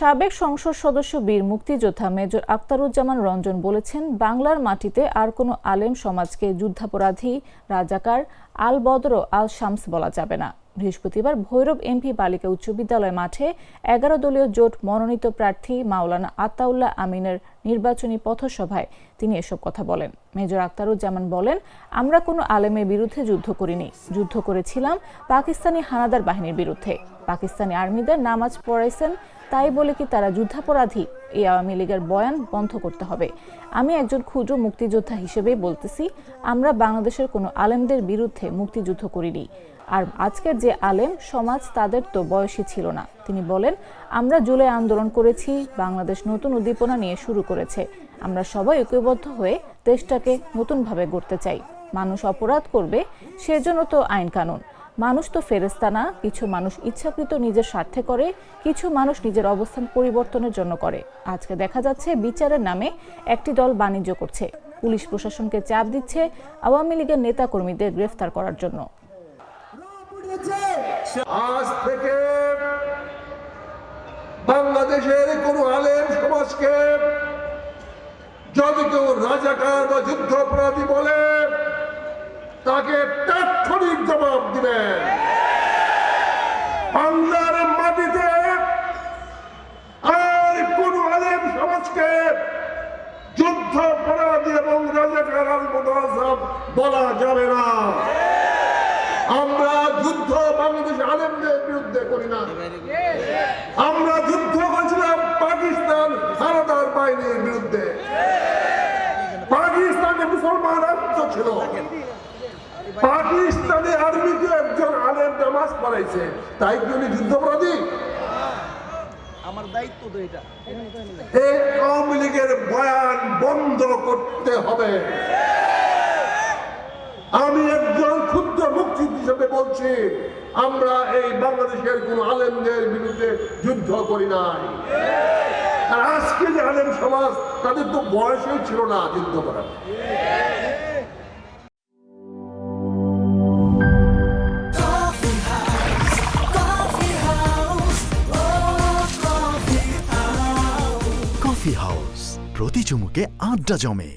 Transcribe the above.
সাবেক সংসদ সদস্য বীর মুক্তিযোদ্ধা মেজর আখতারুজ্জামান রঞ্জন বলেছেন, বাংলার মাটিতে আর কোনো আলেম সমাজকে যুদ্ধাপরাধী, রাজাকার, আল বদর, আল শামস বলা যাবে না। বৃহস্পতিবার ভৈরব এমপি বালিকা উচ্চ বিদ্যালয় মাঠে 11 দলীয় জোট মনোনীত প্রার্থী মাওলানা আতাউল্লাহ আমিনের নির্বাচনী পথসভায় তিনি এসব কথা বলেন। মেজর আখতারুজ্জামান বলেন, আমরা কোনো আলেমের বিরুদ্ধে যুদ্ধ করিনি, যুদ্ধ করেছিলাম পাকিস্তানি হানাদার বাহিনীর বিরুদ্ধে। পাকিস্তানি আর্মিদের নামাজ পড়াইছেন, তাই বলে কি তারা যুদ্ধাপরাধী? এই আওয়ামী লীগের বয়ান বন্ধ করতে হবে। আমি একজন ক্ষুদ্র মুক্তিযোদ্ধা হিসেবেই বলতেছি, আমরা বাংলাদেশের কোনো আলেমদের বিরুদ্ধে মুক্তিযুদ্ধ করিনি। আর আজকের যে আলেম সমাজ, তাদের তো বয়সই ছিল না। তিনি বলেন, আমরা জুলাই আন্দোলন করেছি, বাংলাদেশ নতুন উদ্দীপনা নিয়ে শুরু করেছে। আমরা সবাই ঐক্যবদ্ধ হয়ে দেশটাকে নতুনভাবে গড়তে চাই। মানুষ অপরাধ করবে, সেজন্য তো আইন কানুন। মানুষ তো ফেরেশতা না। কিছু মানুষ ইচ্ছাকৃত নিজের স্বার্থে করে, কিছু মানুষ নিজের অবস্থান পরিবর্তনের জন্য করে। আজকে দেখা যাচ্ছে বিচারের নামে একটি দল বাণিজ্য করছে, পুলিশ প্রশাসনকে চাপ দিচ্ছে আওয়ামী লীগের নেতাকর্মীদের গ্রেফতার করার জন্য। আজ থেকে বাংলাদেশের কোন আলেম সমাজকে যদি কেউ রাজাকার বা যুদ্ধাপরাধী বলে, তাকে তাৎক্ষণিক জবাব দিবেন। বাংলার মাটিতে আর কোন আলেম সমাজকে যুদ্ধাপরাধী এবং রাজাকার বলা যাবে না। আমরা যুদ্ধ বাংলাদেশ আলেমদের বিরুদ্ধে করি না, আমরা যুদ্ধ করেছিলাম পাকিস্তান হানাদার বাহিনীর বিরুদ্ধে। পাকিস্তানে মুসলমান রাজ্য ছিল, পাকিস্তানে আর্মিতে একজন আলেম নামাজ পড়াইছে, তাই কি উনি যুদ্ধাপরাধী? আমার দায়িত্ব তো এটা। এই আওয়ামী লীগের বয়ান বন্ধ করতে হবে। আমি একজন ক্ষুদ্র মুক্তিযোদ্ধা হিসেবে বলছি, আমরা এই বাংলাদেশের কোন আলেমদের বিরুদ্ধে যুদ্ধ করি নাই। আর আজকে যে আলেম সমাজ, তাদের তো বয়সই ছিল না যুদ্ধ করার। কফি হাউস, প্রতি চুমুকে আড্ডা জমে।